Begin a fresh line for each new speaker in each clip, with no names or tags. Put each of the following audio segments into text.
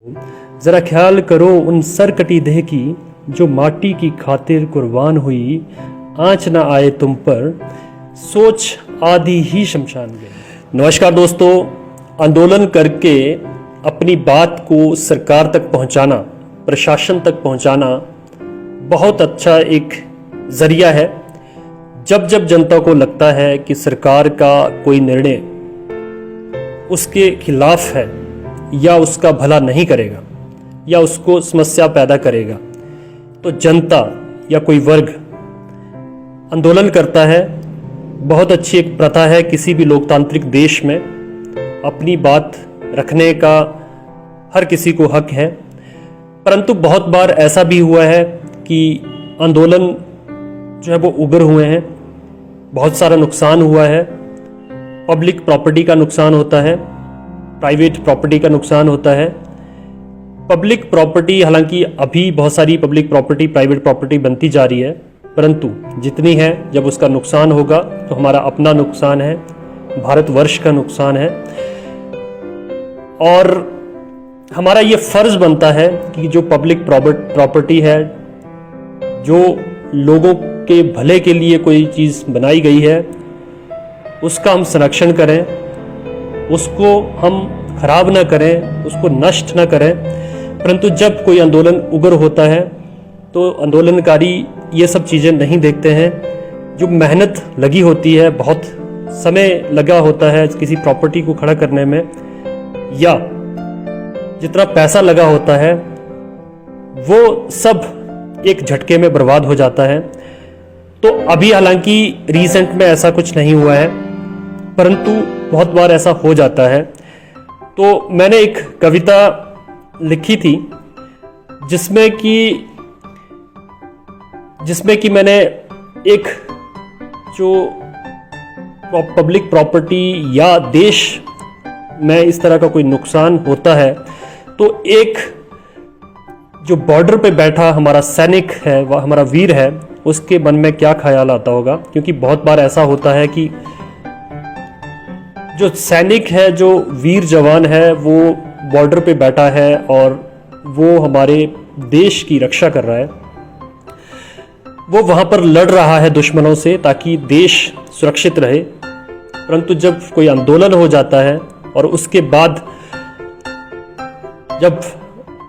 जरा ख्याल करो उन सरकटी देह की जो माटी की खातिर कुर्बान हुई। आँच न आए तुम पर, सोच आधी ही शमशान गई। नमस्कार दोस्तों, आंदोलन करके अपनी बात को सरकार तक पहुंचाना, प्रशासन तक पहुंचाना बहुत अच्छा एक जरिया है। जब जब जनता को लगता है कि सरकार का कोई निर्णय उसके खिलाफ है या उसका भला नहीं करेगा या उसको समस्या पैदा करेगा, तो जनता या कोई वर्ग आंदोलन करता है। बहुत अच्छी एक प्रथा है किसी भी लोकतांत्रिक देश में, अपनी बात रखने का हर किसी को हक है। परंतु बहुत बार ऐसा भी हुआ है कि आंदोलन जो है वो उग्र हुए हैं, बहुत सारा नुकसान हुआ है। पब्लिक प्रॉपर्टी का नुकसान होता है, प्राइवेट प्रॉपर्टी का नुकसान होता है। पब्लिक प्रॉपर्टी, हालांकि अभी बहुत सारी पब्लिक प्रॉपर्टी प्राइवेट प्रॉपर्टी बनती जा रही है, परंतु जितनी है जब उसका नुकसान होगा तो हमारा अपना नुकसान है, भारतवर्ष का नुकसान है। और हमारा ये फर्ज बनता है कि जो पब्लिक प्रॉपर्टी है, जो लोगों के भले के लिए कोई चीज़ बनाई गई है, उसका हम संरक्षण करें, उसको हम खराब ना करें, उसको नष्ट ना करें। परंतु जब कोई आंदोलन उग्र होता है तो आंदोलनकारी ये सब चीज़ें नहीं देखते हैं। जो मेहनत लगी होती है, बहुत समय लगा होता है किसी प्रॉपर्टी को खड़ा करने में, या जितना पैसा लगा होता है वो सब एक झटके में बर्बाद हो जाता है। तो अभी हालांकि रिसेंट में ऐसा कुछ नहीं हुआ है, परंतु बहुत बार ऐसा हो जाता है। तो मैंने एक कविता लिखी थी जिसमें कि मैंने एक जो पब्लिक प्रॉपर्टी या देश में इस तरह का कोई नुकसान होता है तो एक जो बॉर्डर पे बैठा हमारा सैनिक है, वह हमारा वीर है, उसके मन में क्या ख्याल आता होगा। क्योंकि बहुत बार ऐसा होता है कि जो सैनिक है, जो वीर जवान है, वो बॉर्डर पे बैठा है और वो हमारे देश की रक्षा कर रहा है। वो वहाँ पर लड़ रहा है दुश्मनों से ताकि देश सुरक्षित रहे। परंतु जब कोई आंदोलन हो जाता है और उसके बाद जब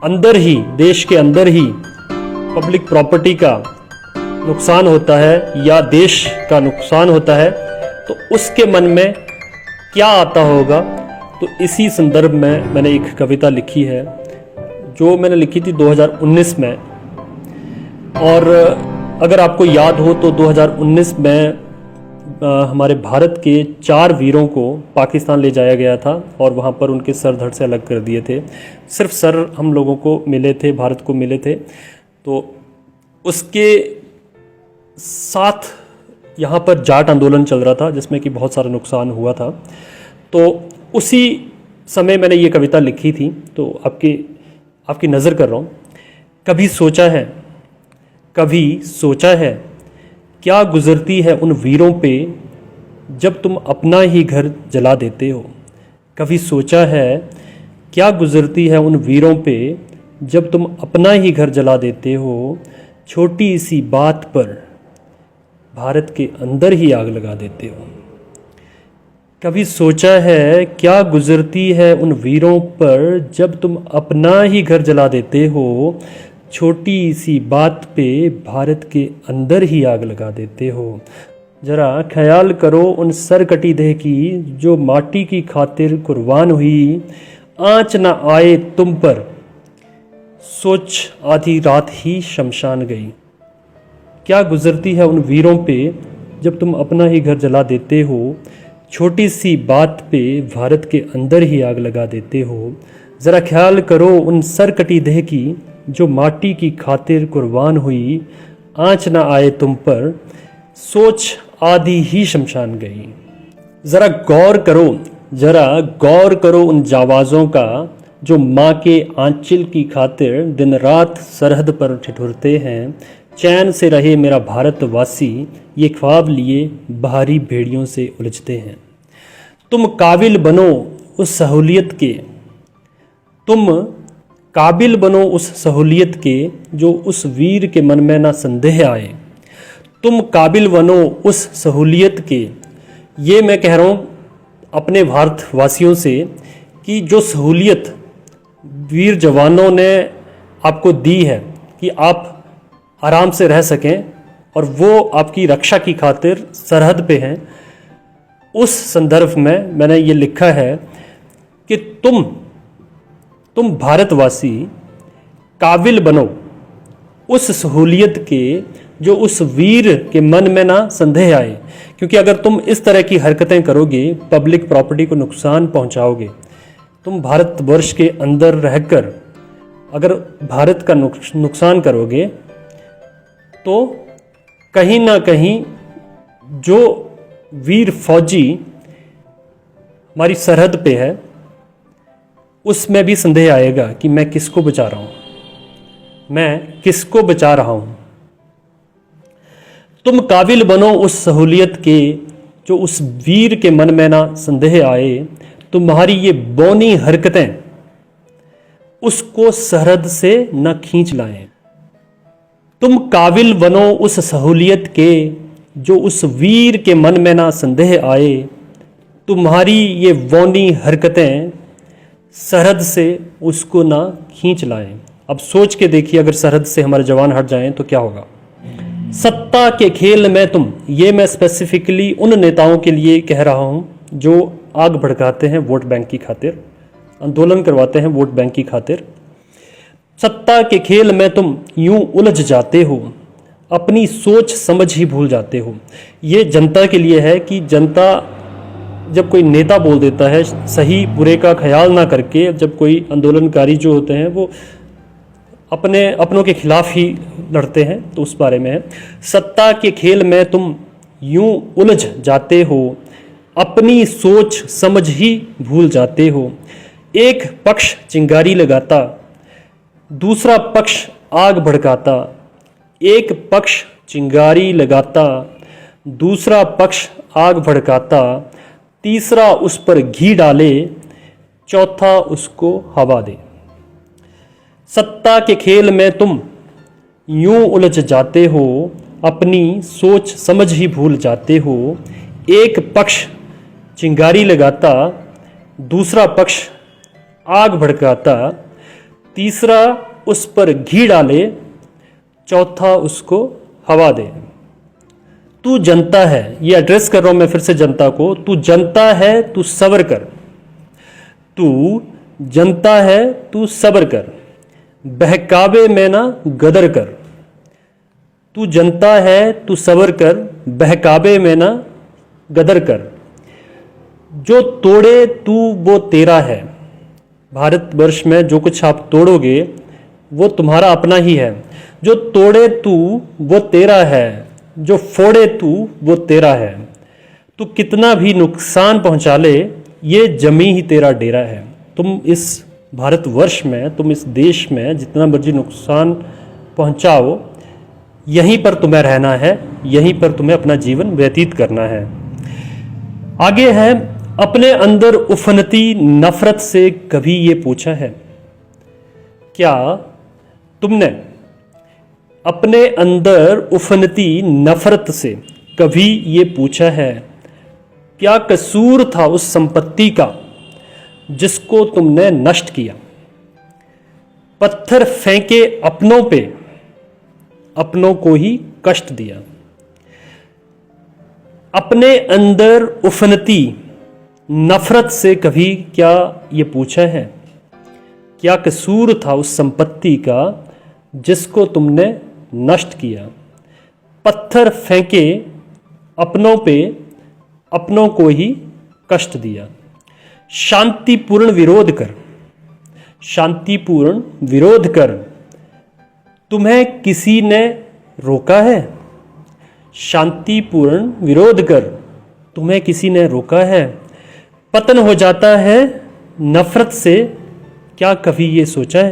अंदर ही, देश के अंदर ही पब्लिक प्रॉपर्टी का नुकसान होता है या देश का नुकसान होता है, तो उसके मन में क्या आता होगा। तो इसी संदर्भ में मैंने एक कविता लिखी है जो मैंने लिखी थी 2019 में। और अगर आपको याद हो तो 2019 में हमारे भारत के 4 वीरों को पाकिस्तान ले जाया गया था और वहाँ पर उनके सर धड़ से अलग कर दिए थे। सिर्फ सर हम लोगों को मिले थे, भारत को मिले थे। तो उसके साथ यहाँ पर जाट आंदोलन चल रहा था जिसमें कि बहुत सारा नुकसान हुआ था। तो उसी समय मैंने ये कविता लिखी थी, तो आपकी नज़र कर रहा हूँ। कभी सोचा है क्या गुजरती है उन वीरों पे जब तुम अपना ही घर जला देते हो। कभी सोचा है क्या गुजरती है उन वीरों पे जब तुम अपना ही घर जला देते हो। छोटी सी बात पर भारत के अंदर ही आग लगा देते हो। कभी सोचा है क्या गुजरती है उन वीरों पर जब तुम अपना ही घर जला देते हो। छोटी सी बात पे भारत के अंदर ही आग लगा देते हो। जरा ख्याल करो उन सरकटी देह की जो माटी की खातिर कुर्बान हुई। आँच न आए तुम पर, सोच आधी रात ही शमशान गई। क्या गुजरती है उन वीरों पे जब तुम अपना ही घर जला देते हो। छोटी सी बात पे भारत के अंदर ही आग लगा देते हो। ज़रा ख्याल करो उन सरकटी देह की जो माटी की खातिर कुर्बान हुई। आँच न आए तुम पर, सोच आधी ही शमशान गई। ज़रा गौर करो उन जावाज़ों का जो माँ के आंचल की खातिर दिन रात सरहद पर ठिठुरते हैं। चैन से रहे मेरा भारतवासी, ये ख्वाब लिए बाहरी भेड़ियों से उलझते हैं। तुम काबिल बनो उस सहूलियत के, तुम काबिल बनो उस सहूलियत के जो उस वीर के मन में ना संदेह आए। तुम काबिल बनो उस सहूलियत के, ये मैं कह रहा हूँ अपने भारतवासियों से कि जो सहूलियत वीर जवानों ने आपको दी है कि आप आराम से रह सकें और वो आपकी रक्षा की खातिर सरहद पे हैं, उस संदर्भ में मैंने ये लिखा है कि तुम भारतवासी काबिल बनो उस सहूलियत के जो उस वीर के मन में ना संदेह आए। क्योंकि अगर तुम इस तरह की हरकतें करोगे, पब्लिक प्रॉपर्टी को नुकसान पहुंचाओगे, तुम भारतवर्ष के अंदर रहकर अगर भारत का नुकसान करोगे तो कहीं ना कहीं जो वीर फौजी हमारी सरहद पे है उसमें भी संदेह आएगा कि मैं किसको बचा रहा हूं, मैं किसको बचा रहा हूं। तुम काबिल बनो उस सहूलियत के जो उस वीर के मन में ना संदेह आए। तुम्हारी ये बौनी हरकतें उसको सरहद से न खींच लाएं। तुम काबिल बनो उस सहूलियत के जो उस वीर के मन में ना संदेह आए। तुम्हारी ये बौनी हरकतें सरहद से उसको ना खींच लाएं। अब सोच के देखिए, अगर सरहद से हमारे जवान हट जाएं तो क्या होगा। सत्ता के खेल में तुम, ये मैं स्पेसिफिकली उन नेताओं के लिए कह रहा हूं जो आग भड़काते हैं वोट बैंक की खातिर, आंदोलन करवाते हैं वोट बैंक की खातिर। सत्ता के खेल में तुम यूं उलझ जाते हो, अपनी सोच समझ ही भूल जाते हो। ये जनता के लिए है कि जनता जब कोई नेता बोल देता है सही बुरे का ख्याल ना करके, जब कोई आंदोलनकारी जो होते हैं वो अपनों के खिलाफ ही लड़ते हैं, तो उस बारे में है। सत्ता के खेल में तुम यूं उलझ जाते हो, अपनी सोच समझ ही भूल जाते हो। एक पक्ष चिंगारी लगाता, दूसरा पक्ष आग भड़काता। एक पक्ष चिंगारी लगाता, दूसरा पक्ष आग भड़काता, तीसरा उस पर घी डाले, चौथा उसको हवा दे। सत्ता के खेल में तुम यूं उलझ जाते हो, अपनी सोच समझ ही भूल जाते हो। एक पक्ष चिंगारी लगाता, दूसरा पक्ष आग भड़काता, तीसरा उस पर घी डाले, चौथा उसको हवा दे। तू जनता है, ये एड्रेस कर रहा हूं मैं फिर से जनता को। तू जनता है, तू सब्र कर। तू जनता है, तू सब्र कर, बहकावे में ना गदर कर। तू जनता है, तू सब्र कर, बहकावे में ना गदर कर। जो तोड़े तू वो तेरा है। भारतवर्ष में जो कुछ आप तोड़ोगे वो तुम्हारा अपना ही है। जो तोड़े तू वो तेरा है, जो फोड़े तू वो तेरा है। तू कितना भी नुकसान पहुंचा ले, ये जमी ही तेरा डेरा है। तुम इस भारतवर्ष में, तुम इस देश में जितना मर्जी नुकसान पहुंचाओ, यहीं पर तुम्हें रहना है, यहीं पर तुम्हें अपना जीवन व्यतीत करना है। आगे है, अपने अंदर उफनती नफरत से कभी ये पूछा है। क्या तुमने अपने अंदर उफनती नफरत से कभी ये पूछा है, क्या कसूर था उस संपत्ति का जिसको तुमने नष्ट किया। पत्थर फेंके अपनों पे, अपनों को ही कष्ट दिया। अपने अंदर उफनती नफरत से कभी क्या ये पूछा है, क्या कसूर था उस संपत्ति का जिसको तुमने नष्ट किया। पत्थर फेंके अपनों पे, अपनों को ही कष्ट दिया। शांतिपूर्ण विरोध कर, शांतिपूर्ण विरोध कर। तुम्हें किसी ने रोका है। शांतिपूर्ण विरोध कर, तुम्हें किसी ने रोका है। पतन हो जाता है नफरत से, क्या कभी ये सोचा है।